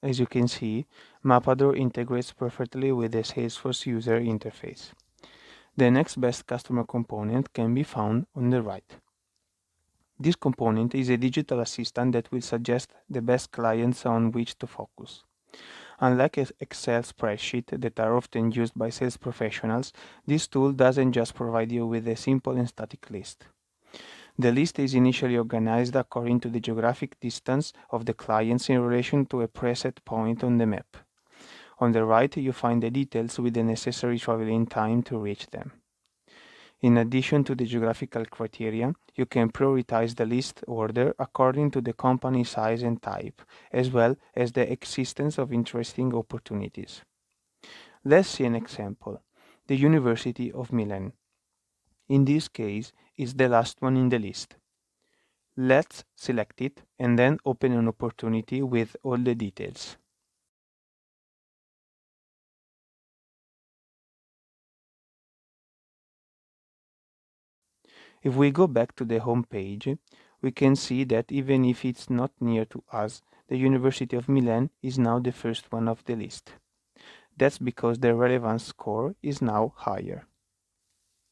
As you can see, Mapador integrates perfectly with the Salesforce user interface. The next best customer component can be found on the right. This component is a digital assistant that will suggest the best clients on which to focus. Unlike Excel spreadsheets that are often used by sales professionals, this tool doesn't just provide you with a simple and static list. The list is initially organized according to the geographic distance of the clients in relation to a preset point on the map. On the right, you find the details with the necessary traveling time to reach them. In addition to the geographical criteria, you can prioritize the list order according to the company size and type, as well as the existence of interesting opportunities. Let's see an example. The University of Milan. In this case, is the last one in the list. Let's select it and then open an opportunity with all the details. If we go back to the home page, we can see that even if it's not near to us, the University of Milan is now the first one of the list. That's because the relevance score is now higher.